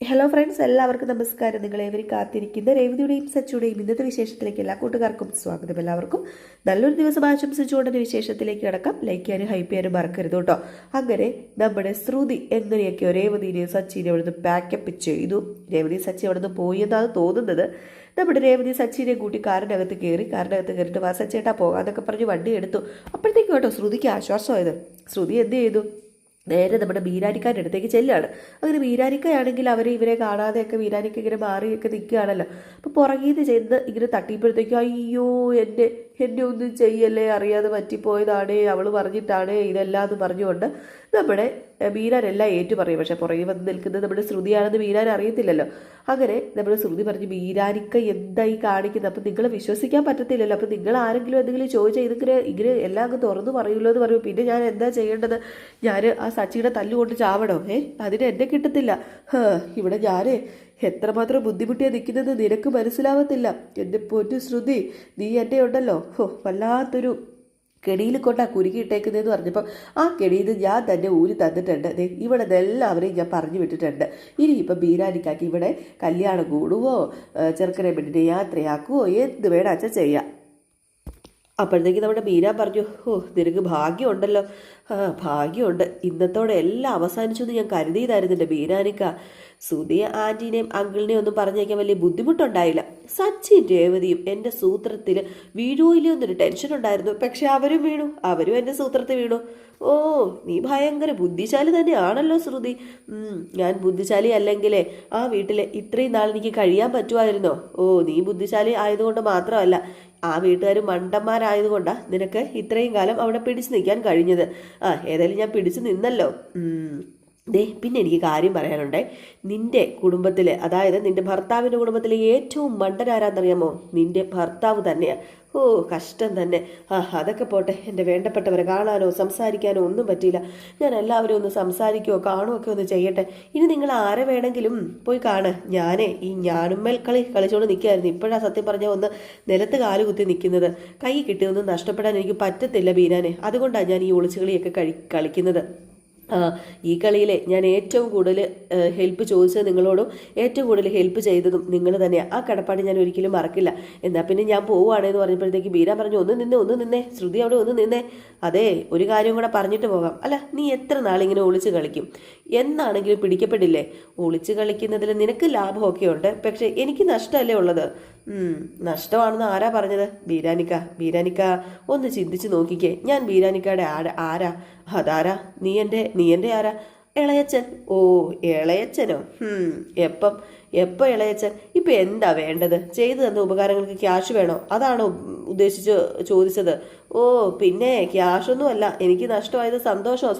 Hello friends, എല്ലാവർക്കും നമസ്കാരം. നിങ്ങളേവരും കാത്തിരിക്കുന്ന രേവതിയുടെയും സച്ചിയുടെയും ഇന്നത്തെ വിശേഷത്തിലേക്ക് എല്ലാ കൂട്ടുകാർക്കും സ്വാഗതം. എല്ലാവർക്കും നല്ലൊരു ദിവസം ആശംസിച്ചുകൊണ്ടൊരു വിശേഷത്തിലേക്ക് കിടക്കാം. ലൈക്ക് ചെയ്യാനും ഹൈപ്പ് ചെയ്യാനും മറക്കരുത് കേട്ടോ. അങ്ങനെ നമ്മുടെ ശ്രുതി എങ്ങനെയൊക്കെയോ രേവതിനെയും സച്ചിനെ അവിടുന്ന് പാക്കപ്പ് ചെയ്തു. രേവതി സച്ചി അവിടുന്ന് പോയെന്നാണ് തോന്നുന്നത്. നമ്മുടെ രേവതി സച്ചിനെ കൂട്ടി കാറിനകത്ത് കയറിയിട്ട് വാ സച്ചേട്ടാ പോകാന്നൊക്കെ പറഞ്ഞ് വണ്ടി എടുത്തു. അപ്പോഴത്തേക്കും കേട്ടോ ശ്രുതിക്ക് ആശ്വാസമായത്. ശ്രുതി എന്ത് ചെയ്തു? നേരെ നമ്മുടെ ബീരാനിക്കാരുടെ അടുത്തേക്ക് ചെല്ലുകയാണ്. അങ്ങനെ ബീരാനിക്കയാണെങ്കിൽ ഇവരെ കാണാതെയൊക്കെ ബീരാനിക്ക ഇങ്ങനെ മാറിയൊക്കെ നിൽക്കുകയാണല്ലോ. അപ്പോൾ പുറകിൽ നിന്ന് ചെന്ന് ഇങ്ങനെ തട്ടിയപ്പോഴത്തേക്കും അയ്യോ എന്നെ ഒന്നും ചെയ്യല്ലേ, അറിയാതെ പറ്റിപ്പോയതാണേ, അവൾ പറഞ്ഞിട്ടാണേ ഇതെല്ലാം എന്ന് പറഞ്ഞുകൊണ്ട് നമ്മുടെ ബീരാനെല്ലാം ഏറ്റു പറയും. പക്ഷെ പുറകെ വന്ന് നിൽക്കുന്നത് നമ്മുടെ ശ്രുതിയാണെന്ന് ബീരാൻ അറിയത്തില്ലല്ലോ. അങ്ങനെ നമ്മുടെ ശ്രുതി പറഞ്ഞു, ബീരാനിക്ക എന്തായി കാണിക്കുന്നത്, അപ്പം നിങ്ങളെ വിശ്വസിക്കാൻ പറ്റത്തില്ലല്ലോ. അപ്പം നിങ്ങൾ ആരെങ്കിലും എന്തെങ്കിലും ചോദിച്ചാൽ ഇങ്ങനെ എല്ലാം അങ്ങ് തുറന്നു പറയുമല്ലോ എന്ന് പറയും. പിന്നെ ഞാൻ എന്താ ചെയ്യേണ്ടത്? ഞാൻ ആ സച്ചിയുടെ തല്ലുകൊണ്ട് ചാവണോ? അതിന് എന്നെ കിട്ടത്തില്ല. ഇവിടെ ഞാൻ എത്രമാത്രം ബുദ്ധിമുട്ടിയാണ് നിൽക്കുന്നത് നിനക്ക് മനസ്സിലാവത്തില്ല. എൻ്റെ പൊന്നു ശ്രുതി, നീ എന്നെ ഉണ്ടല്ലോ വല്ലാത്തൊരു കെണിയിൽ കൊണ്ടാ കുരുക്കിയിട്ടേക്കുന്നതെന്ന് പറഞ്ഞപ്പോൾ ആ കെണിയിൽ ഞാൻ തന്നെ ഊരി തന്നിട്ടുണ്ട്. ഇവിടെ എല്ലാവരെയും ഞാൻ പറഞ്ഞു വിട്ടിട്ടുണ്ട്. ഇനിയിപ്പം ബീരാനിക്കാക്കി ഇവിടെ കല്യാണം കൂടുവോ, ചെറുക്കനെ പെണ്ണിനെ യാത്രയാക്കുവോ, എന്ത് വേണം അച്ഛൻ ചെയ്യാം. അപ്പോഴത്തേക്ക് നമ്മുടെ ബീരാ പറഞ്ഞു, നിനക്ക് ഭാഗ്യമുണ്ടല്ലോ. ഭാഗ്യമുണ്ട്, ഇന്നത്തോടെ എല്ലാം അവസാനിച്ചു എന്ന് ഞാൻ കരുതിയതായിരുന്നു. ബീരാനിക്ക സുധിയ ആൻറ്റീനെയും അങ്കിളിനെയും ഒന്നും പറഞ്ഞേക്കാൻ വലിയ ബുദ്ധിമുട്ടുണ്ടായില്ല. സച്ചിൻ രേവതിയും എൻ്റെ സൂത്രത്തിൽ വീഴുവില്ലോ എന്നൊരു ടെൻഷൻ ഉണ്ടായിരുന്നു. പക്ഷെ അവരും വീണു, അവരും എൻ്റെ സൂത്രത്തിൽ വീണു. നീ ഭയങ്കര ബുദ്ധിശാലി തന്നെയാണല്ലോ ശ്രുതി. ഞാൻ ബുദ്ധിശാലി അല്ലെങ്കിലേ ആ വീട്ടിലെ ഇത്രയും നാൾ എനിക്ക് കഴിയാൻ പറ്റുമായിരുന്നോ? നീ ബുദ്ധിശാലി ആയതുകൊണ്ട് മാത്രമല്ല, ആ വീട്ടുകാർ മണ്ടന്മാരായതുകൊണ്ടാണ് നിനക്ക് ഇത്രയും കാലം അവിടെ പിടിച്ചു നിൽക്കാൻ കഴിഞ്ഞത്. ഏതായാലും ഞാൻ പിടിച്ചു നിന്നല്ലോ. പിന്നെ എനിക്ക് കാര്യം പറയാനുണ്ടേ. നിന്റെ കുടുംബത്തിൽ, അതായത് നിന്റെ ഭർത്താവിൻ്റെ കുടുംബത്തിലെ ഏറ്റവും മണ്ടനാരാന്നറിയാമോ? നിന്റെ ഭർത്താവ് തന്നെയാണ്. കഷ്ടം തന്നെ. അതൊക്കെ പോട്ടെ, എൻ്റെ വേണ്ടപ്പെട്ടവരെ കാണാനോ സംസാരിക്കാനോ ഒന്നും പറ്റിയില്ല. ഞാൻ എല്ലാവരും ഒന്ന് സംസാരിക്കുകയോ കാണുകയോ ഒക്കെ ഒന്ന് ചെയ്യട്ടെ. ഇനി നിങ്ങൾ ആരെ വേണമെങ്കിലും പോയി കാണ്. ഞാനേ ഈ ഞാനുമ്മൽ കളിച്ചുകൊണ്ട് നിൽക്കുകയായിരുന്നു. ഇപ്പോഴാണ് സത്യം പറഞ്ഞാൽ ഒന്ന് നിലത്ത് കാല് കുത്തി നിൽക്കുന്നത്. കൈ കിട്ടിയൊന്നും നഷ്ടപ്പെടാൻ എനിക്ക് പറ്റത്തില്ല ബീരാനെ. അതുകൊണ്ടാണ് ഞാൻ ഈ ഒളിച്ചുകളിയൊക്കെ കളിക്കുന്നത്. ഈ കളിയിൽ ഞാൻ ഏറ്റവും കൂടുതൽ ഹെൽപ്പ് ചോദിച്ചത് നിങ്ങളോടും ഏറ്റവും കൂടുതൽ ഹെൽപ്പ് ചെയ്തതും നിങ്ങൾ തന്നെയാണ്. ആ കടപ്പാട് ഞാൻ ഒരിക്കലും മറക്കില്ല. എന്നാൽ പിന്നെ ഞാൻ പോവുകയാണെന്ന് പറഞ്ഞപ്പോഴത്തേക്ക് ബീരാൻ പറഞ്ഞു, ഒന്ന് നിന്നേ ശ്രുതി, അവിടെ ഒന്ന് നിന്നേ. അതെ, ഒരു കാര്യം കൂടെ പറഞ്ഞിട്ട് പോകാം. അല്ല, നീ എത്ര നാളിങ്ങനെ ഒളിച്ച് കളിക്കും? എന്നാണെങ്കിലും പിടിക്കപ്പെടില്ലേ? ഒളിച്ച് കളിക്കുന്നതിൽ നിനക്ക് ലാഭമൊക്കെ ഉണ്ട്, പക്ഷെ എനിക്ക് നഷ്ടമല്ലേ ഉള്ളത്? നഷ്ടമാണെന്ന് ആരാ പറഞ്ഞത്? ബീരാനിക്ക ഒന്ന് ചിന്തിച്ച് നോക്കിക്കേ. ഞാൻ ബീരാനിക്കയുടെ ആരാ? അതാരാ? നീ എൻ്റെ ആരാ? ഇളയച്ചൻ. ഇളയച്ചനോ? എപ്പം ഇളയച്ചൻ? ഇപ്പം എന്താ വേണ്ടത്? ചെയ്തു തന്ന ഉപകാരങ്ങൾക്ക് ക്യാഷ് വേണോ? അതാണോ ഉദ്ദേശിച്ച് ചോദിച്ചത്? പിന്നെ ക്യാഷൊന്നുമല്ല, എനിക്ക് നഷ്ടമായത്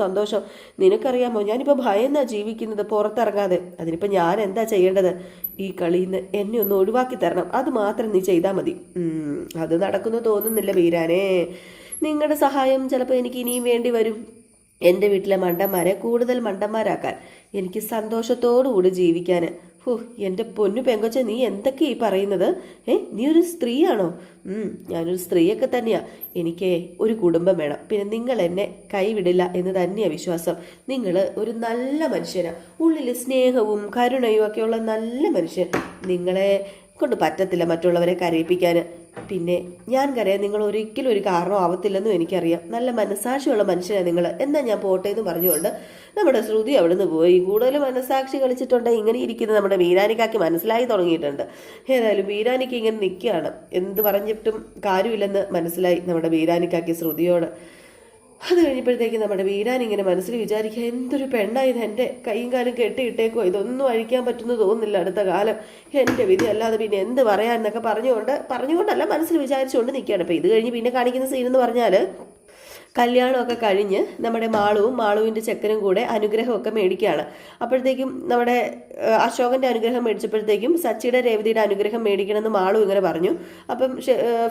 സന്തോഷം. നിനക്കറിയാമോ, ഞാനിപ്പോൾ ഭയന്നാ ജീവിക്കുന്നത്, പുറത്തിറങ്ങാതെ. അതിനിപ്പോൾ ഞാൻ എന്താ ചെയ്യേണ്ടത്? ഈ കളിയിൽ നിന്ന് എന്നെ ഒന്ന് ഒഴിവാക്കി തരണം. അത് മാത്രം നീ ചെയ്താൽ മതി. അത് നടക്കുന്നു തോന്നുന്നില്ല ബീരാനെ. നിങ്ങളുടെ സഹായം ചിലപ്പോൾ എനിക്ക് ഇനിയും വേണ്ടി വരും. എൻ്റെ വീട്ടിലെ മണ്ടന്മാരെ കൂടുതൽ മണ്ടന്മാരാക്കാൻ, എനിക്ക് സന്തോഷത്തോടുകൂടി ജീവിക്കാൻ. എൻ്റെ പൊന്നു പെങ്കൊച്ച, നീ എന്തൊക്കെ ഈ പറയുന്നത്? നീ ഒരു സ്ത്രീയാണോ? ഞാനൊരു സ്ത്രീയൊക്കെ തന്നെയാ. എനിക്ക് ഒരു കുടുംബം വേണം. പിന്നെ നിങ്ങൾ എന്നെ കൈവിടില്ല എന്ന് തന്നെയാണ് വിശ്വാസം. നിങ്ങൾ ഒരു നല്ല മനുഷ്യനാണ്. ഉള്ളിൽ സ്നേഹവും കരുണയും ഒക്കെയുള്ള നല്ല മനുഷ്യൻ. നിങ്ങളെ കൊണ്ട് പറ്റത്തില്ല മറ്റുള്ളവരെ കരയിപ്പിക്കാൻ. പിന്നെ ഞാൻ കരയാൻ നിങ്ങൾ ഒരിക്കലും ഒരു കാരണം ആവത്തില്ലെന്നും എനിക്കറിയാം. നല്ല മനസാക്ഷിയുള്ള മനുഷ്യനാണ് നിങ്ങൾ. എന്നാൽ ഞാൻ പോട്ടെ എന്ന് പറഞ്ഞുകൊണ്ട് നമ്മുടെ ശ്രുതി അവിടെ നിന്ന് പോയി. കൂടുതൽ മനസാക്ഷി കളിച്ചിട്ടുണ്ട് ഇങ്ങനെ ഇരിക്കുന്നത് നമ്മുടെ ബീരാനിക്കാക്ക് മനസ്സിലായി തുടങ്ങിയിട്ടുണ്ട്. ഏതായാലും ബീരാനിക്ക് ഇങ്ങനെ നിൽക്കുകയാണ്. എന്ത് പറഞ്ഞിട്ടും കാര്യമില്ലെന്ന് മനസ്സിലായി നമ്മുടെ ബീരാനിക്കാക്ക് ശ്രുതിയോട്. അത് കഴിഞ്ഞപ്പോഴത്തേക്ക് നമ്മുടെ ബീരാൻ ഇങ്ങനെ മനസ്സിൽ വിചാരിക്കുക, എന്തൊരു പെണ്ണായത്, എൻ്റെ കൈയും കാലും കെട്ടിയിട്ടേക്കോ, ഇതൊന്നും അഴിക്കാൻ പറ്റുമെന്ന് തോന്നുന്നില്ല അടുത്ത കാലം. എൻ്റെ വിധി അല്ലാതെ പിന്നെ എന്ത് പറയാന്നൊക്കെ പറഞ്ഞുകൊണ്ടല്ല മനസ്സിൽ വിചാരിച്ചുകൊണ്ട് നിൽക്കുകയാണ്. അപ്പോൾ ഇത് കഴിഞ്ഞ് പിന്നെ കാണിക്കുന്ന സീൻ എന്ന് പറഞ്ഞാൽ, കല്യാണമൊക്കെ കഴിഞ്ഞ് നമ്മുടെ മാളുവിൻ്റെ ചെക്കനും കൂടെ അനുഗ്രഹമൊക്കെ മേടിക്കുകയാണ്. അപ്പോഴത്തേക്കും നമ്മുടെ അശോകൻ്റെ അനുഗ്രഹം മേടിച്ചപ്പോഴത്തേക്കും സച്ചിയുടെ രേവതിയുടെ അനുഗ്രഹം മേടിക്കണമെന്ന് മാളു ഇങ്ങനെ പറഞ്ഞു. അപ്പം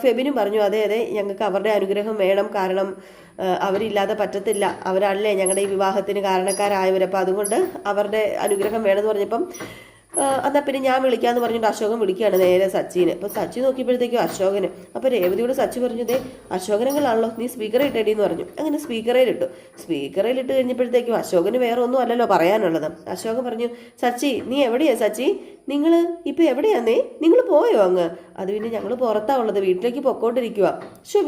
ഫെബിനും പറഞ്ഞു, അതെ ഞങ്ങൾക്ക് അവരുടെ അനുഗ്രഹം വേണം, കാരണം അവരില്ലാതെ പറ്റത്തില്ല, അവരല്ലേ ഞങ്ങളുടെ ഈ വിവാഹത്തിന് കാരണക്കാരായവർ, അപ്പം അതുകൊണ്ട് അവരുടെ അനുഗ്രഹം വേണമെന്ന് പറഞ്ഞപ്പം എന്നാൽ പിന്നെ ഞാൻ വിളിക്കാമെന്ന് പറഞ്ഞിട്ട് അശോകൻ വിളിക്കുകയാണ് നേരെ സച്ചിന്. അപ്പോൾ സച്ചി നോക്കിയപ്പോഴത്തേക്കും അശോകന്. അപ്പോൾ രേവതിയോട് സച്ചി പറഞ്ഞു, ദേ അശോകനങ്ങളാണല്ലോ, നീ സ്പീക്കറിൽ ഇട്ടേടി എന്ന് പറഞ്ഞു. അങ്ങനെ സ്പീക്കറിലിട്ടു. സ്പീക്കറിലിട്ട് കഴിഞ്ഞപ്പോഴത്തേക്കും അശോകന് വേറെ ഒന്നും അല്ലല്ലോ പറയാനുള്ളത്. അശോകൻ പറഞ്ഞു, സച്ചി നീ എവിടെയാ സച്ചി, നിങ്ങൾ ഇപ്പം എവിടെയാന്നേ, നിങ്ങൾ പോയോ അങ്ങ്? അത് പിന്നെ ഞങ്ങൾ പുറത്താ ഉള്ളത്, വീട്ടിലേക്ക് പൊക്കോണ്ടിരിക്കുക.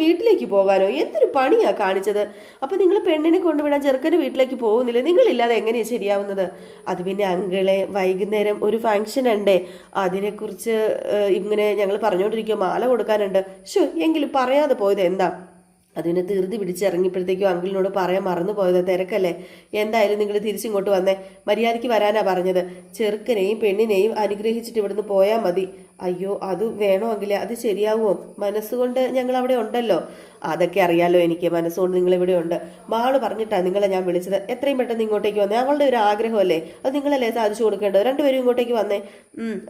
വീട്ടിലേക്ക് പോകാനോ? എന്തൊരു പണിയാ കാണിച്ചത്. അപ്പം നിങ്ങൾ പെണ്ണിനെ കൊണ്ടുവിടാൻ ചെറുക്കൻ്റെ വീട്ടിലേക്ക് പോകുന്നില്ല, നിങ്ങളില്ലാതെ എങ്ങനെയാണ് ശരിയാവുന്നത്? അത് പിന്നെ അങ്കിളെ വൈകുന്നേരം ഒരു ഫംഗ്ഷൻ ഉണ്ടേ, അതിനെക്കുറിച്ച് ഇങ്ങനെ ഞങ്ങൾ പറഞ്ഞുകൊണ്ടിരിക്കുക, മാല കൊടുക്കാനുണ്ട്. എങ്കിലും പറയാതെ പോയത് എന്താ? അതിനെ ധൃതി പിടിച്ചിറങ്ങിയപ്പോഴത്തേക്കും അങ്കിളിനോട് പറയാൻ മറന്നു പോയത്, തിരക്കല്ലേ, എന്തായാലും നിങ്ങൾ തിരിച്ചിങ്ങോട്ട് വന്നേ, മര്യാദയ്ക്ക് വരാനാ പറഞ്ഞത്, ചെറുക്കനെയും പെണ്ണിനെയും അനുഗ്രഹിച്ചിട്ട് ഇവിടുന്ന് പോയാൽ മതി. അയ്യോ അത് വേണമെങ്കിൽ അത് ശരിയാവുമോ? മനസ്സുകൊണ്ട് ഞങ്ങൾ അവിടെ ഉണ്ടല്ലോ. അതൊക്കെ അറിയാലോ എനിക്ക്, മനസ്സുകൊണ്ട് നിങ്ങൾ ഇവിടെ ഉണ്ട്. മാള് പറഞ്ഞിട്ടാണ് നിങ്ങളെ ഞാൻ വിളിച്ചത്, എത്രയും പെട്ടെന്ന് ഇങ്ങോട്ടേക്ക് വന്നേ, ഞങ്ങളുടെ ഒരു ആഗ്രഹമല്ലേ, അത് നിങ്ങളല്ലേ സാധിച്ചു കൊടുക്കേണ്ടത്, രണ്ടുപേരും ഇങ്ങോട്ടേക്ക് വന്നേ.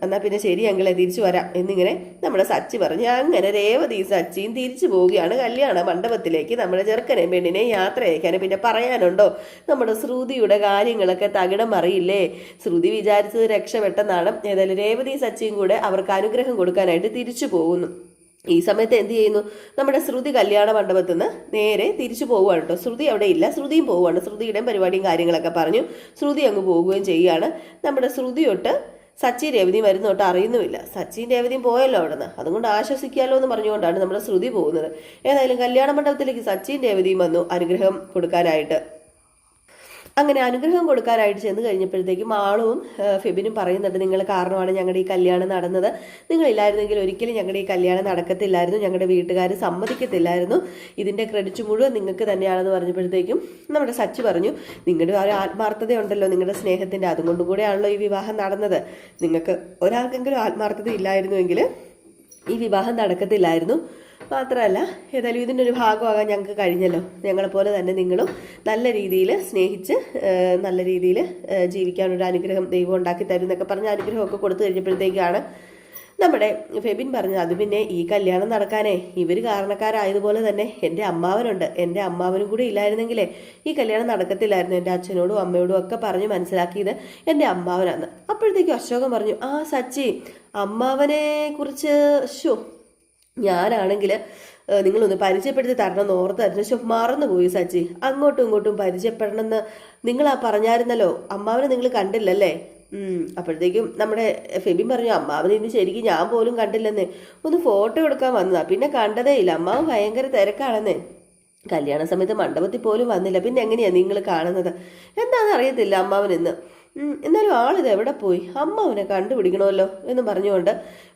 എന്നാൽ പിന്നെ ശരി അങ്കിളെ, തിരിച്ചു വരാം എന്നിങ്ങനെ നമ്മുടെ സച്ചി പറഞ്ഞു. അങ്ങനെ രേവതി സച്ചിയും തിരിച്ചു പോവുകയാണ് കല്യാണ മണ്ഡപത്തിലേക്ക്. നമ്മുടെ ചെറുക്കനെയും പെണ്ണിനെയും യാത്ര അയക്കാൻ പിന്നെ പറയാനുണ്ടോ? നമ്മുടെ ശ്രുതിയുടെ കാര്യങ്ങളൊക്കെ തകിടം അറിയില്ലേ. ശ്രുതി വിചാരിച്ചത് രക്ഷപ്പെട്ടെന്നാണ്. ഏതായാലും രേവതി സച്ചിയും കൂടെ അവർക്ക് അനുഗ്രഹം കൊടുക്കാനായിട്ട് തിരിച്ചു പോകുന്നു. ഈ സമയത്ത് എന്ത് ചെയ്യുന്നു, നമ്മുടെ ശ്രുതി കല്യാണ മണ്ഡപത്തിൽ നിന്ന് നേരെ തിരിച്ചു പോവുകയാണ് കേട്ടോ. ശ്രുതി അവിടെ ഇല്ല, ശ്രുതിയും പോവുകയാണ്. ശ്രുതിയുടെയും പരിപാടിയും കാര്യങ്ങളൊക്കെ പറഞ്ഞു ശ്രുതി അങ്ങ് പോവുകയും ചെയ്യുകയാണ്. നമ്മുടെ ശ്രുതിയൊട്ട് സച്ചി രേവതിയും വരുന്നോട്ട് അറിയുന്നുമില്ല. സച്ചിൻ രേവതിയും പോയല്ലോ അവിടെ നിന്ന്, അതുകൊണ്ട് ആശ്വസിക്കാമല്ലോ എന്ന് പറഞ്ഞുകൊണ്ടാണ് നമ്മുടെ ശ്രുതി പോകുന്നത്. ഏതായാലും കല്യാണ മണ്ഡപത്തിലേക്ക് സച്ചിൻ രേവതിയും വന്നു അനുഗ്രഹം കൊടുക്കാനായിട്ട്. അങ്ങനെ അനുഗ്രഹം കൊടുക്കാനായിട്ട് ചെന്ന് കഴിഞ്ഞപ്പോഴത്തേക്കും ആളും ഫെബിനും പറയുന്നുണ്ട്, നിങ്ങൾ കാരണമാണ് ഞങ്ങളുടെ ഈ കല്യാണം നടന്നത്, നിങ്ങളില്ലായിരുന്നെങ്കിൽ ഒരിക്കലും ഞങ്ങളുടെ ഈ കല്യാണം നടക്കത്തില്ലായിരുന്നു, ഞങ്ങളുടെ വീട്ടുകാർ സമ്മതിക്കത്തില്ലായിരുന്നു, ഇതിൻ്റെ ക്രെഡിറ്റ് മുഴുവൻ നിങ്ങൾക്ക് തന്നെയാണെന്ന് പറഞ്ഞപ്പോഴത്തേക്കും നമ്മുടെ സച്ചി പറഞ്ഞു, നിങ്ങളുടെ ഒരു ആത്മാർത്ഥതയുണ്ടല്ലോ നിങ്ങളുടെ സ്നേഹത്തിൻ്റെ, അതുകൊണ്ടും കൂടെയാണല്ലോ ഈ വിവാഹം നടന്നത്, നിങ്ങൾക്ക് ഒരാൾക്കെങ്കിലും ആത്മാർത്ഥത ഇല്ലായിരുന്നുവെങ്കിൽ ഈ വിവാഹം നടക്കത്തില്ലായിരുന്നു. മാത്രമല്ല ഏതായാലും ഇതിൻ്റെ ഒരു ഭാഗമാകാൻ ഞങ്ങൾക്ക് കഴിഞ്ഞല്ലോ, ഞങ്ങളെപ്പോലെ തന്നെ നിങ്ങളും നല്ല രീതിയിൽ സ്നേഹിച്ച് നല്ല രീതിയിൽ ജീവിക്കാനൊരു അനുഗ്രഹം ദൈവം ഉണ്ടാക്കി തരും എന്നൊക്കെ പറഞ്ഞ് അനുഗ്രഹമൊക്കെ കൊടുത്തു കഴിഞ്ഞപ്പോഴത്തേക്കാണ് നമ്മുടെ ഫെബിൻ പറഞ്ഞത്, അത് പിന്നെ ഈ കല്യാണം നടക്കാനേ ഇവർ കാരണക്കാരായതുപോലെ തന്നെ എൻ്റെ അമ്മാവനുണ്ട്, എൻ്റെ അമ്മാവനും കൂടി ഇല്ലായിരുന്നെങ്കിലേ ഈ കല്യാണം നടക്കത്തില്ലായിരുന്നു. എൻ്റെ അച്ഛനോടും അമ്മയോടും ഒക്കെ പറഞ്ഞ് മനസ്സിലാക്കിയത് എൻ്റെ അമ്മാവനാണ്. അപ്പോഴത്തേക്കും അശോകൻ പറഞ്ഞു, ആ സച്ചി അമ്മാവനെ കുറിച്ച് ഞാനാണെങ്കിൽ നിങ്ങളൊന്ന് പരിചയപ്പെടുത്തി തരണമെന്ന് ഓർത്തായിരുന്നു, മറന്നുപോയി സച്ചി, അങ്ങോട്ടും ഇങ്ങോട്ടും പരിചയപ്പെടണമെന്ന് നിങ്ങൾ പറഞ്ഞായിരുന്നല്ലോ, അമ്മാവനെ നിങ്ങൾ കണ്ടില്ലല്ലേ? അപ്പോഴത്തേക്കും നമ്മുടെ ഫെബിൻ പറഞ്ഞു, അമ്മാവനെ ഇന്ന് ശരിക്കും ഞാൻ പോലും കണ്ടില്ലെന്നേ, ഒന്ന് ഫോട്ടോ എടുക്കാൻ വന്നതാ, പിന്നെ കണ്ടതേ ഇല്ല, അമ്മാവൻ ഭയങ്കര തിരക്കാണെന്നേ, കല്യാണ സമയത്ത് മണ്ഡപത്തിൽ പോലും വന്നില്ല, പിന്നെ എങ്ങനെയാ നിങ്ങൾ കാണുന്നത്? എന്താണെന്ന് അറിയത്തില്ല അമ്മാവൻ ഇന്ന്. എന്നാലും ആളിത് എവിടെ പോയി, അമ്മാവനെ കണ്ടുപിടിക്കണമല്ലോ എന്ന് പറഞ്ഞുകൊണ്ട്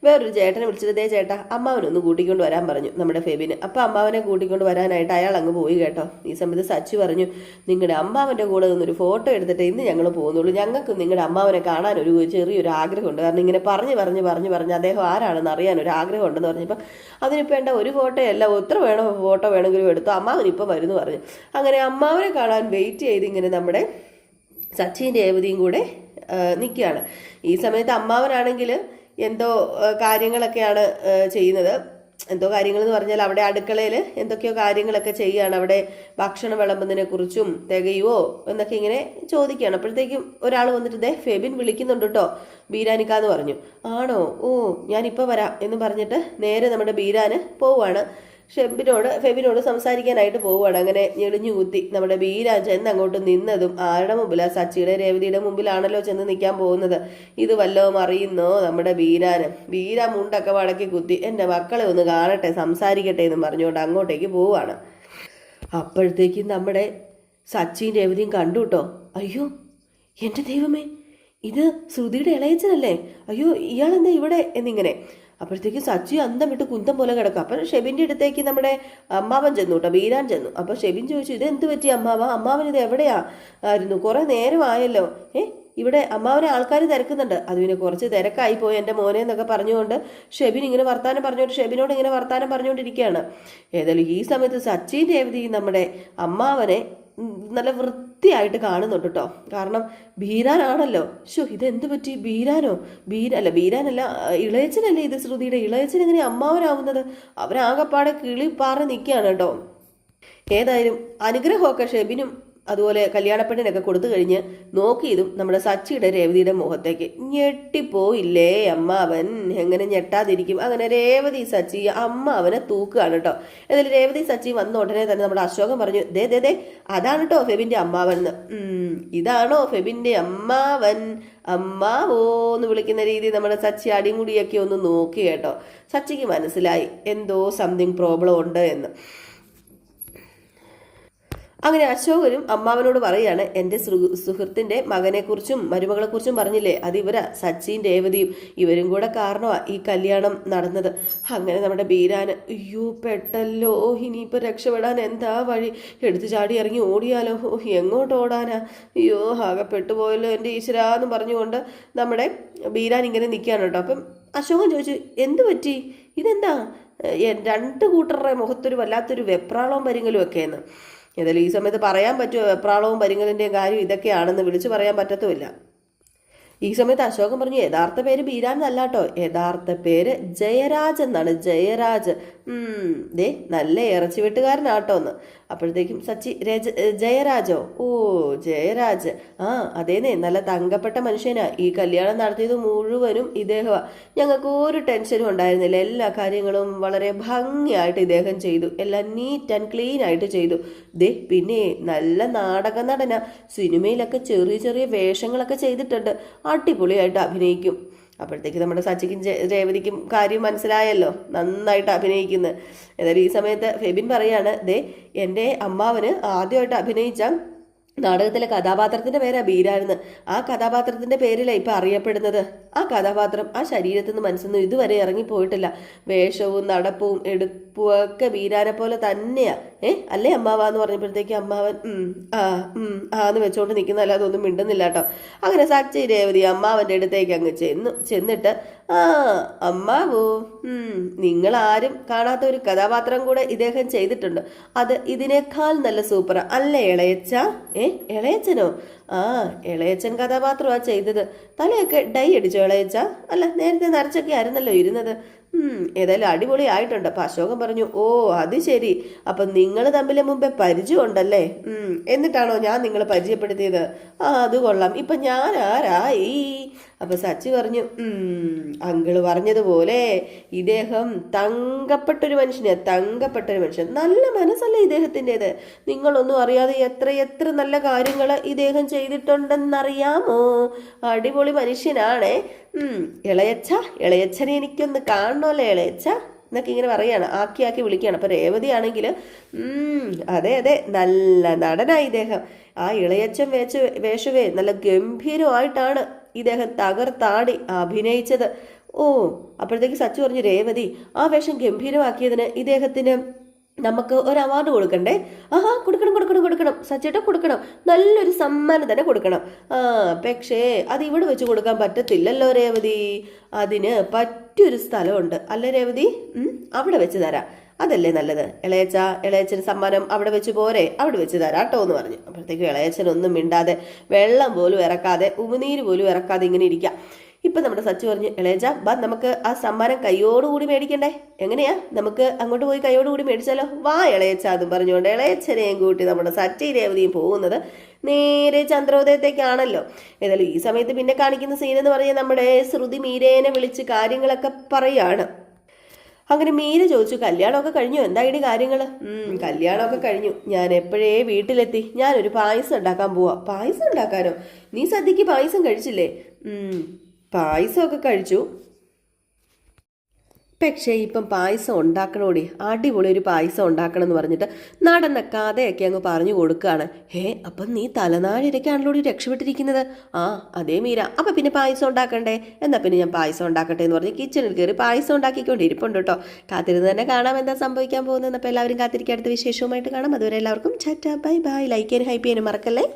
വേറൊരു ചേട്ടനെ വിളിച്ചിട്ട്, ദേ ചേട്ടാ അമ്മാവനൊന്ന് കൂട്ടിക്കൊണ്ട് വരാൻ പറഞ്ഞു നമ്മുടെ ഫെബിന്. അപ്പം അമ്മാവനെ കൂട്ടിക്കൊണ്ട് വരാനായിട്ട് അയാൾ അങ്ങ് പോയി കേട്ടോ. ഈ സമയത്ത് സച്ചി പറഞ്ഞു, നിങ്ങളുടെ അമ്മാവൻ്റെ കൂടെ നിന്നൊരു ഫോട്ടോ എടുത്തിട്ട് ഇന്ന് ഞങ്ങൾ പോകുന്നുള്ളൂ, ഞങ്ങൾക്ക് നിങ്ങളുടെ അമ്മാവനെ കാണാൻ ഒരു ചെറിയൊരു ആഗ്രഹമുണ്ട്, കാരണം ഇങ്ങനെ പറഞ്ഞ് അദ്ദേഹം ആരാണെന്ന് അറിയാൻ ഒരു ആഗ്രഹം ഉണ്ടെന്ന് പറഞ്ഞപ്പോൾ, അതിനിപ്പോൾ വേണ്ട ഒരു ഫോട്ടോയല്ല, എത്ര ഫോട്ടോ വേണമെങ്കിലും എടുത്തു, അമ്മാവൻ ഇപ്പം വരുന്നു പറഞ്ഞു. അങ്ങനെ അമ്മാവനെ കാണാൻ വെയിറ്റ് ചെയ്ത് ഇങ്ങനെ നമ്മുടെ സച്ചിൻ രേവതിയും കൂടെ നിൽക്കുകയാണ്. ഈ സമയത്ത് അമ്മാവനാണെങ്കിൽ എന്തോ കാര്യങ്ങളൊക്കെയാണ് ചെയ്യുന്നത്. എന്തോ കാര്യങ്ങളെന്ന് പറഞ്ഞാൽ അവിടെ അടുക്കളയിൽ എന്തൊക്കെയോ കാര്യങ്ങളൊക്കെ ചെയ്യുകയാണ്. അവിടെ ഭക്ഷണം വിളമ്പുന്നതിനെ കുറിച്ചും തികയുവോ എന്നൊക്കെ ഇങ്ങനെ ചോദിക്കുകയാണ്. അപ്പോഴത്തേക്കും ഒരാൾ വന്നിട്ട്, ദേ ഫെബിൻ വിളിക്കുന്നുണ്ട് കേട്ടോ ബീരാനിക്കാന്ന് പറഞ്ഞു. ആണോ? ഓ ഞാനിപ്പോൾ വരാം എന്ന് പറഞ്ഞിട്ട് നേരെ നമ്മുടെ ബീരാന് പോവുകയാണ്. ഫെബിനോട് സംസാരിക്കാനായിട്ട് പോവുകയാണ്. അങ്ങനെ ഞെളിഞ്ഞു കുത്തി നമ്മുടെ ബീരാൻ ചെന്ന് അങ്ങോട്ട് നിന്നതും ആരുടെ മുമ്പിലാണ്? സച്ചിയുടെ രേവതിയുടെ മുമ്പിലാണല്ലോ ചെന്ന് നിൽക്കാൻ പോകുന്നത്. ഇത് വല്ലതും അറിയുന്നോ നമ്മുടെ ബീരാൻ മുണ്ടൊക്കെ മടക്കി കുത്തി, എൻ്റെ മക്കളെ ഒന്ന് കാണട്ടെ സംസാരിക്കട്ടെ എന്ന് പറഞ്ഞുകൊണ്ട് അങ്ങോട്ടേക്ക് പോവുകയാണ്. അപ്പോഴത്തേക്കും നമ്മുടെ സച്ചിൻ രേവതിയും കണ്ടു കേട്ടോ. അയ്യോ എൻ്റെ ദൈവമേ, ഇത് ശ്രുതിയുടെ ഇളയച്ചനല്ലേ, അയ്യോ ഇയാളെന്താ ഇവിടെ എന്നിങ്ങനെ. അപ്പോഴത്തേക്കും സച്ചി അന്തം വിട്ട് കുന്തം പോലെ കിടക്കും. അപ്പം ഷെബിൻ്റെ അടുത്തേക്ക് നമ്മുടെ അമ്മാവൻ ചെന്നു കേട്ടോ, ബീരാൻ ചെന്നു. അപ്പോൾ ഷെബിൻ ചോദിച്ചു, ഇത് എന്ത് പറ്റി അമ്മാവൻ ഇത് എവിടെയാ ആയിരുന്നു, കുറേ നേരമായല്ലോ, ഇവിടെ അമ്മാവനെ ആൾക്കാർ തിരക്കുന്നുണ്ട്. അത് പിന്നെ കുറച്ച് തിരക്കായി പോയി എൻ്റെ മോനെ എന്നൊക്കെ പറഞ്ഞുകൊണ്ട് ഷെബിൻ ഇങ്ങനെ വർത്താനം പറഞ്ഞുകൊണ്ട് ഷെബിനോട് ഇങ്ങനെ വർത്താനം പറഞ്ഞുകൊണ്ടിരിക്കുകയാണ്. ഏതായാലും ഈ സമയത്ത് സച്ചിൻ രേവതി നമ്മുടെ അമ്മാവനെ നല്ല വൃത്തിയായിട്ട് കാണുന്നുണ്ട് കേട്ടോ. കാരണം ബീരാനാണല്ലോ. ഇതെന്ത് പറ്റി? ബീരാനല്ല ഇളയച്ചനല്ലേ ഇത്, ശ്രുതിയുടെ ഇളയച്ചൻ എങ്ങനെ അമ്മാവനാവുന്നത്? അവരാകെപ്പാടെ കിളി പാറി നിൽക്കുകയാണ് കേട്ടോ. ഏതായാലും അനുഗ്രഹമൊക്കെ ഷെബിനും അതുപോലെ കല്യാണപ്പെണ്ണിനൊക്കെ കൊടുത്തു കഴിഞ്ഞ് നോക്കിയതും നമ്മുടെ സച്ചിയുടെ രേവതിയുടെ മുഖത്തേക്ക്. ഞെട്ടിപ്പോയില്ലേ അമ്മാവൻ, എങ്ങനെ ഞെട്ടാതിരിക്കും. അങ്ങനെ രേവതി സച്ചി അമ്മാവനെ തൂക്കുകയാണ് കേട്ടോ. എന്നാലും രേവതി സച്ചി വന്ന ഉടനെ തന്നെ നമ്മുടെ അശോകൻ പറഞ്ഞു, ദേ ദേ ദേ അതാണ് കേട്ടോ ഫെബിന്റെ അമ്മാവൻ എന്ന്. ഇതാണോ ഫെബിന്റെ അമ്മാവൻ, അമ്മാവോ എന്ന് വിളിക്കുന്ന രീതി നമ്മുടെ സച്ചി അടിമുടിയൊക്കെ ഒന്ന് നോക്കി കേട്ടോ. സച്ചിക്ക് മനസ്സിലായി എന്തോ സംതിങ് പ്രോബ്ലം ഉണ്ട് എന്ന്. അങ്ങനെ അശോകനും അമ്മാവനോട് പറയാണ്, എൻ്റെ സുഹൃത്തിൻ്റെ മകനെക്കുറിച്ചും മരുമകളെക്കുറിച്ചും പറഞ്ഞില്ലേ, അത് ഇവരാ സച്ചിൻ രേവതിയും, ഇവരും കൂടെ കാരണമാണ് ഈ കല്യാണം നടന്നത്. അങ്ങനെ നമ്മുടെ ബീരാന് അയ്യോ പെട്ടല്ലോ, ഇനിയിപ്പോൾ രക്ഷപ്പെടാൻ എന്താ വഴി, എടുത്തു ചാടി ഇറങ്ങി ഓടിയാലോ, എങ്ങോട്ട് ഓടാനാ, അയ്യോ ആകെ പെട്ടുപോയല്ലോ എൻ്റെ ഈശ്വരാന്ന് പറഞ്ഞുകൊണ്ട് നമ്മുടെ ബീരാൻ ഇങ്ങനെ നിൽക്കുകയാണ് കേട്ടോ. അപ്പം അശോകൻ ചോദിച്ചു, എന്ത് പറ്റി, ഇതെന്താ രണ്ട് കൂട്ടരുടെ മുഖത്തൊരു വല്ലാത്തൊരു വെപ്രാളവും പരിങ്ങലും ഒക്കെയെന്ന്. ഏതായാലും ഈ സമയത്ത് പറയാൻ പറ്റുമോ വെപ്രാളവും പരിങ്ങലിൻ്റെയും കാര്യം ഇതൊക്കെയാണെന്ന് വിളിച്ചു പറയാൻ പറ്റത്തുമില്ല. ഈ സമയത്ത് അശോകൻ പറഞ്ഞു, യഥാർത്ഥ പേര് ബീരാൻ എന്നല്ല കേട്ടോ, യഥാർത്ഥ പേര് ജയരാജ് എന്നാണ്, ജയരാജ്. ദേ നല്ല ഇറച്ചി വെട്ടുകാരനാട്ടോ എന്ന്. അപ്പോഴത്തേക്കും സച്ചി ജയരാജോ, ഓ ജയരാജ്, അതേന്നേ നല്ല തങ്കപ്പെട്ട മനുഷ്യനാ, ഈ കല്യാണം നടത്തിയത് മുഴുവനും ഇദ്ദേഹമാണ്. ഞങ്ങൾക്ക് ഒരു ടെൻഷനും ഉണ്ടായിരുന്നില്ല, എല്ലാ കാര്യങ്ങളും വളരെ ഭംഗിയായിട്ട് ഇദ്ദേഹം ചെയ്തു, എല്ലാം നീറ്റ് ആൻഡ് ക്ലീൻ ആയിട്ട് ചെയ്തു. ദേ പിന്നെ നല്ല നാടക നടന, സിനിമയിലൊക്കെ ചെറിയ ചെറിയ വേഷങ്ങളൊക്കെ ചെയ്തിട്ടുണ്ട്, അടിപൊളിയായിട്ട് അഭിനയിക്കും. അപ്പോഴത്തേക്ക് നമ്മുടെ സച്ചിക്കും രേവതിക്കും കാര്യം മനസ്സിലായല്ലോ, നന്നായിട്ട് അഭിനയിക്കുന്നത്. ഏതായാലും ഈ സമയത്ത് ഫെബിൻ പറയാണ്, ദേ എൻ്റെ അമ്മാവന് ആദ്യമായിട്ട് അഭിനയിച്ച നാടകത്തിലെ കഥാപാത്രത്തിൻ്റെ പേരാ ബീരാനെന്ന്. ആ കഥാപാത്രത്തിൻ്റെ പേരിലാണ് ഇപ്പം അറിയപ്പെടുന്നത്. ആ കഥാപാത്രം ആ ശരീരത്തിൽ നിന്ന് മനസ്സിൽ നിന്ന് ഇതുവരെ ഇറങ്ങിപ്പോയിട്ടില്ല. വേഷവും നടപ്പും എടുപ്പും ഒക്കെ ബീരാനെ പോലെ തന്നെയാ. അല്ലേ അമ്മാവാന്ന് പറഞ്ഞപ്പോഴത്തേക്ക് അമ്മാവൻ ആന്ന് വെച്ചോണ്ട് നിൽക്കുന്നതല്ല, അതൊന്നും മിണ്ടുന്നില്ല കേട്ടോ. അങ്ങനെ സച്ചി രേവതി അമ്മാവൻ്റെ അടുത്തേക്ക് അങ്ങ് ചെന്നിട്ട്, അമ്മാവോ, നിങ്ങളാരും കാണാത്ത ഒരു കഥാപാത്രം കൂടെ ഇദ്ദേഹം ചെയ്തിട്ടുണ്ട്, അത് ഇതിനേക്കാൾ നല്ല സൂപ്പറാ അല്ലേ ഇളയച്ച? ഇളയച്ചനോ? ഇളയച്ചൻ കഥാപാത്രമാണ് ചെയ്തത്. തലയൊക്കെ ഡൈ അടിച്ചോ ഇളയച്ച? അല്ല, നേരത്തെ നരച്ചൊക്കെ ആയിരുന്നല്ലോ ഇരുന്നത്. ഏതായാലും അടിപൊളി ആയിട്ടുണ്ട്. അപ്പൊ അശോകൻ പറഞ്ഞു, ഓ അത് ശരി, അപ്പൊ നിങ്ങൾ തമ്മിൽ മുമ്പേ പരിചയം ഉണ്ടല്ലേ, എന്നിട്ടാണോ ഞാൻ നിങ്ങളെ പരിചയപ്പെടുത്തിയത്? അത് കൊള്ളാം, ഇപ്പൊ ഞാൻ ആരായി? അപ്പൊ സച്ചി പറഞ്ഞു, അങ്കിള് പറഞ്ഞതുപോലെ ഇദ്ദേഹം തങ്കപ്പെട്ടൊരു മനുഷ്യൻ, നല്ല മനസ്സല്ലേ ഇദ്ദേഹത്തിൻ്റെത്. നിങ്ങളൊന്നും അറിയാതെ എത്ര നല്ല കാര്യങ്ങൾ ഇദ്ദേഹം ചെയ്തിട്ടുണ്ടെന്നറിയാമോ? അടിപൊളി മനുഷ്യനാണേ. ഇളയച്ചനെ എനിക്കൊന്ന് കാണണമല്ലേ ഇളയച്ച എന്നൊക്കെ ഇങ്ങനെ പറയാണ്, ആക്കി വിളിക്കുകയാണ്. അപ്പൊ രേവതി ആണെങ്കിൽ അതെ നല്ല നടനായി ഇദ്ദേഹം. ആ ഇളയച്ചൻ വേഷവേ നല്ല ഗംഭീരമായിട്ടാണ് ഇദ്ദേഹം തകർത്താടി അഭിനയിച്ചത്. ഓ അപ്പോഴത്തേക്ക് സച്ചു പറഞ്ഞു, രേവതി ആ വേഷം ഗംഭീരമാക്കിയതിന് ഇദ്ദേഹത്തിന് നമുക്ക് ഒരു അവാർഡ് കൊടുക്കണ്ടേ? കൊടുക്കണം സച്ചേട്ടാ, കൊടുക്കണം, നല്ലൊരു സമ്മാനം തന്നെ കൊടുക്കണം. പക്ഷേ അത് ഇവിടെ വെച്ച് കൊടുക്കാൻ പറ്റത്തില്ലല്ലോ രേവതി, അതിന് പറ്റിയൊരു സ്ഥലമുണ്ട് അല്ലേ രേവതി, അവിടെ വെച്ച് തരാം, അതല്ലേ നല്ലത്. ഇളയച്ചന് സമ്മാനം അവിടെ വെച്ച് പോരെ, അവിടെ വെച്ച് തരാട്ടോ എന്ന് പറഞ്ഞു. അപ്പോഴത്തേക്കും ഇളയച്ചനൊന്നും മിണ്ടാതെ, വെള്ളം പോലും ഇറക്കാതെ, ഉമിനീര് പോലും ഇറക്കാതെ ഇങ്ങനെ ഇരിക്കാം. ഇപ്പം നമ്മുടെ സച്ചു പറഞ്ഞു, ഇളയച്ച ബാ നമുക്ക് ആ സമ്മാനം കൈയോടുകൂടി മേടിക്കണ്ടേ, എങ്ങനെയാ, നമുക്ക് അങ്ങോട്ട് പോയി കൈയോടുകൂടി മേടിച്ചാലോ, വാ ഇളയച്ച എന്നും പറഞ്ഞുകൊണ്ട് ഇളയച്ചനെയും കൂട്ടി നമ്മുടെ സച്ചി രേവതിയും പോകുന്നത് നേരെ ചന്ദ്രോദയത്തേക്കാണല്ലോ. ഏതായാലും ഈ സമയത്ത് പിന്നെ കാണിക്കുന്ന സീൻ എന്ന് പറഞ്ഞാൽ നമ്മുടെ ശ്രുതി മീരേനെ വിളിച്ച് കാര്യങ്ങളൊക്കെ പറയാണ്. അങ്ങനെ മീര ചോദിച്ചു, കല്യാണമൊക്കെ കഴിഞ്ഞു, എന്തായിട്ട് കാര്യങ്ങൾ? കല്യാണമൊക്കെ കഴിഞ്ഞു, ഞാൻ എപ്പോഴേ വീട്ടിലെത്തി, ഞാനൊരു പായസം ഉണ്ടാക്കാൻ പോവാ. പായസം ഉണ്ടാക്കാനോ? നീ സദ്യക്ക് പായസം കഴിച്ചില്ലേ? പായസമൊക്കെ കഴിച്ചു, പക്ഷേ ഇപ്പം പായസം ഉണ്ടാക്കണോടി, അടിപൊളി ഒരു പായസം ഉണ്ടാക്കണം എന്ന് പറഞ്ഞിട്ട് നടന്ന കഥയൊക്കെ അങ്ങ് പറഞ്ഞു കൊടുക്കുകയാണ്. അപ്പം നീ തലനാഴിരക്കാണല്ലോ രക്ഷപ്പെട്ടിരിക്കുന്നത്. അതേ മീര, അപ്പം പിന്നെ പായസം ഉണ്ടാക്കണ്ടേ? എന്നാൽ പിന്നെ ഞാൻ പായസം ഉണ്ടാക്കട്ടെ എന്ന് പറഞ്ഞ് കിച്ചണിൽ കയറി പായസം ഉണ്ടാക്കിക്കൊണ്ടിരിപ്പുണ്ട് കേട്ടോ. കാത്തിരുന്ന് തന്നെ കാണാം എന്താ സംഭവിക്കാൻ പോകുന്നത്. അപ്പോൾ എല്ലാവരും കാത്തിരിക്കുക, അടുത്ത വിശേഷവുമായിട്ട് കാണാം. അതുവരെ എല്ലാവർക്കും ടാറ്റാ ബൈ ബൈ. ലൈക്ക് ചെയ്യാനും ഹൈപ്പ് ചെയ്യാനും മറക്കല്ലേ.